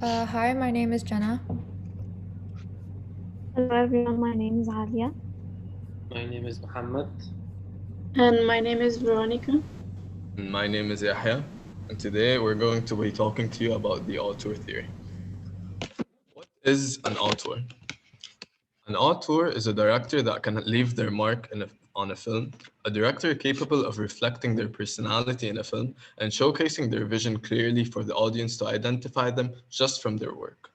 Hi, my name is Jenna. Hello everyone, my name is Alia. My name is Muhammad. And my name is Veronica. And my name is Yahya, and today we're going to be talking to you about the auteur theory. What is an auteur? An auteur is a director that can leave their mark on a film, a director capable of reflecting their personality in a film and showcasing their vision clearly for the audience to identify them just from their work.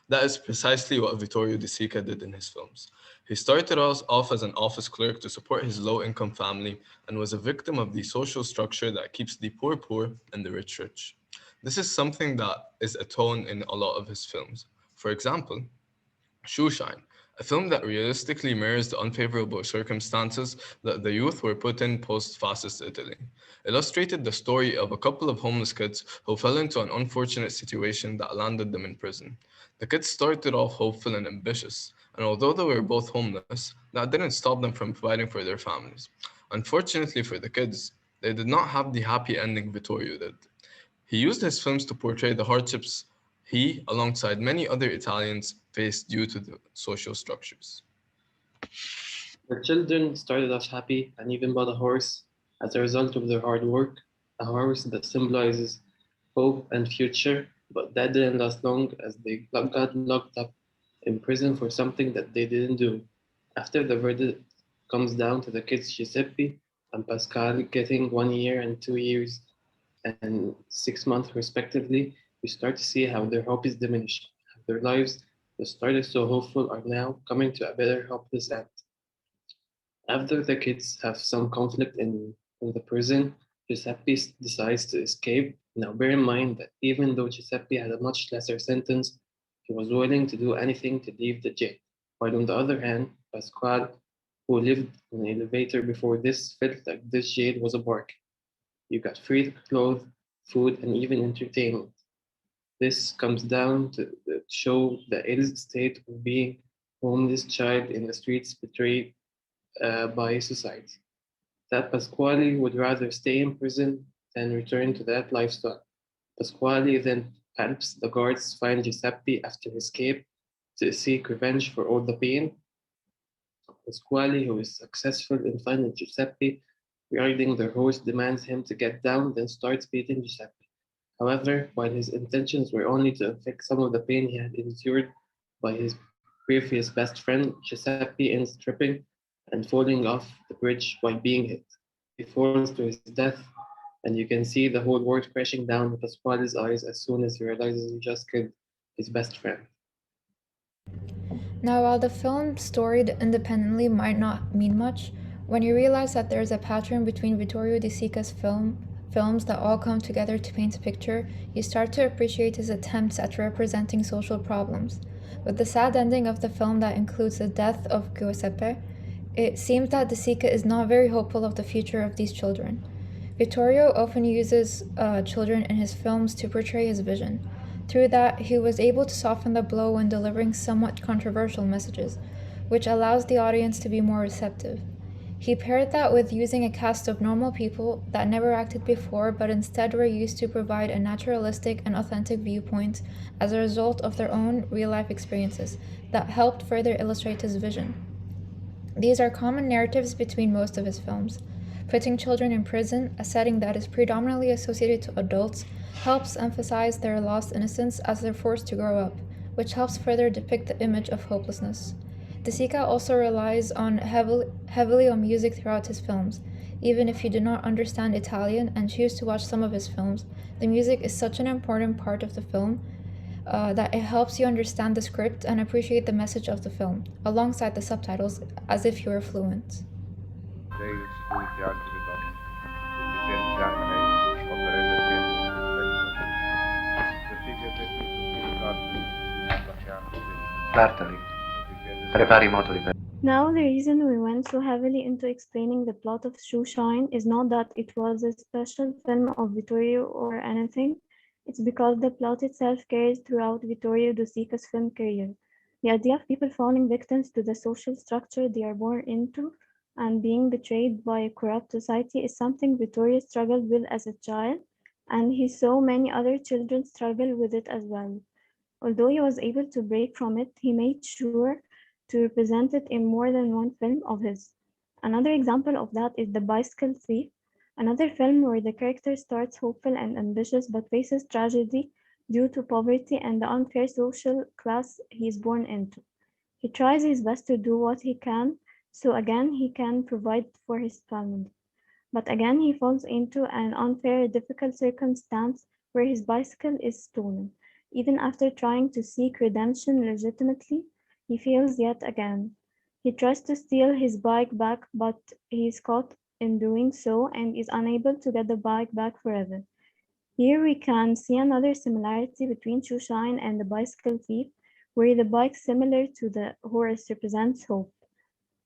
That is precisely what Vittorio De Sica did in his films. He started off as an office clerk to support his low income family and was a victim of the social structure that keeps the poor poor and the rich rich. This is something that is a tone in a lot of his films. For example, Shoeshine, a film that realistically mirrors the unfavorable circumstances that the youth were put in post fascist Italy, illustrated the story of a couple of homeless kids who fell into an unfortunate situation that landed them in prison. The kids started off hopeful and ambitious, and although they were both homeless, that didn't stop them from providing for their families. Unfortunately for the kids, they did not have the happy ending Vittorio did. He used his films to portray the hardships he, alongside many other Italians, faced due to the social structures. The children started off happy and even bought a horse as a result of their hard work, a horse that symbolizes hope and future, but that didn't last long as they got locked up in prison for something that they didn't do. After the verdict comes down to the kids Giuseppe and Pascal getting 1 year and 2 years and 6 months respectively, we start to see how their hope is diminished, how their lives that started so hopeful are now coming to a better hopeless end. After the kids have some conflict in the prison, Giuseppe decides to escape. Now, bear in mind that even though Giuseppe had a much lesser sentence, he was willing to do anything to leave the jail. While on the other hand, Pasquale, who lived in an elevator before this, felt like this jail was a bargain. You got free clothes, food, and even entertainment. This comes down to show the ill state of being a homeless child in the streets betrayed by society. That Pasquale would rather stay in prison than return to that lifestyle. Pasquale then helps the guards find Giuseppe after his escape to seek revenge for all the pain. Pasquale, who is successful in finding Giuseppe, riding their horse, demands him to get down, then starts beating Giuseppe. However, while his intentions were only to inflict some of the pain he had endured by his previous best friend, Giuseppe ends tripping and falling off the bridge while being hit. He falls to his death, and you can see the whole world crashing down with Pasquale's eyes as soon as he realizes he just killed his best friend. Now, while the film story independently might not mean much, when you realize that there is a pattern between Vittorio De Sica's films that all come together to paint a picture, you start to appreciate his attempts at representing social problems. With the sad ending of the film that includes the death of Giuseppe, it seems that De Sica is not very hopeful of the future of these children. Vittorio often uses children in his films to portray his vision. Through that, he was able to soften the blow when delivering somewhat controversial messages, which allows the audience to be more receptive. He paired that with using a cast of normal people that never acted before but instead were used to provide a naturalistic and authentic viewpoint as a result of their own real life experiences that helped further illustrate his vision. These are common narratives between most of his films. Putting children in prison, a setting that is predominantly associated to adults, helps emphasize their lost innocence as they're forced to grow up, which helps further depict the image of hopelessness. De Sica also relies heavily on music throughout his films. Even if you do not understand Italian and choose to watch some of his films, the music is such an important part of the film that it helps you understand the script and appreciate the message of the film, alongside the subtitles, as if you were fluent. Dei seguiti anche le donne. Licenziare lei potrebbe sempre The figure that we could Bartali, prepari i motori per... Now, the reason we went so heavily into explaining the plot of Shoeshine is not that it was a special film of Vittorio or anything. It's because the plot itself carries throughout Vittorio De Sica's film career. The idea of people falling victims to the social structure they are born into and being betrayed by a corrupt society is something Vittorio struggled with as a child, and he saw many other children struggle with it as well. Although he was able to break from it, he made sure to represent it in more than one film of his. Another example of that is The Bicycle Thief, another film where the character starts hopeful and ambitious but faces tragedy due to poverty and the unfair social class he is born into. He tries his best to do what he can, so again he can provide for his family. But again he falls into an unfair, difficult circumstance where his bicycle is stolen. Even after trying to seek redemption legitimately, he fails yet again. He tries to steal his bike back, but he is caught in doing so and is unable to get the bike back forever. Here we can see another similarity between Shoeshine and the Bicycle Thief, where the bike, similar to the horse, represents hope.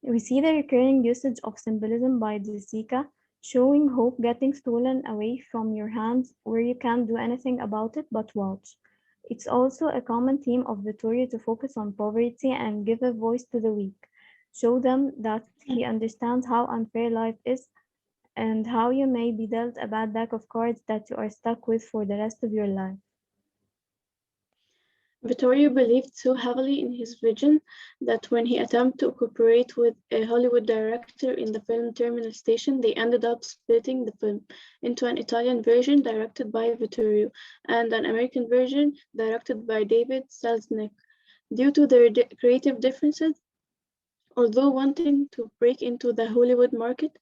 We see the recurring usage of symbolism by De Sica, showing hope getting stolen away from your hands where you can't do anything about it but watch. It's also a common theme of Vittorio to focus on poverty and give a voice to the weak, show them that he understands how unfair life is and how you may be dealt a bad deck of cards that you are stuck with for the rest of your life. Vittorio believed so heavily in his vision that when he attempted to cooperate with a Hollywood director in the film Terminal Station, they ended up splitting the film into an Italian version directed by Vittorio and an American version directed by David Selznick. Due to their creative differences, although wanting to break into the Hollywood market,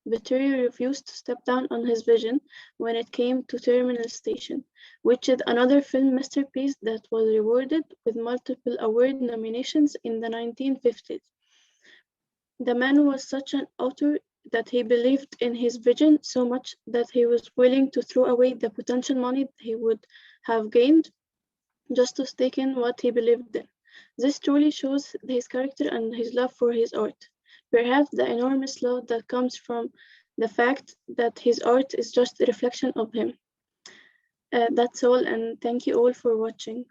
Vittorio refused to step down on his vision when it came to Terminal Station, which is another film masterpiece that was rewarded with multiple award nominations in the 1950s. The man was such an author that he believed in his vision so much that he was willing to throw away the potential money he would have gained just to stake in what he believed in. This truly shows his character and his love for his art. Perhaps the enormous love that comes from the fact that his art is just a reflection of him. That's all, and thank you all for watching.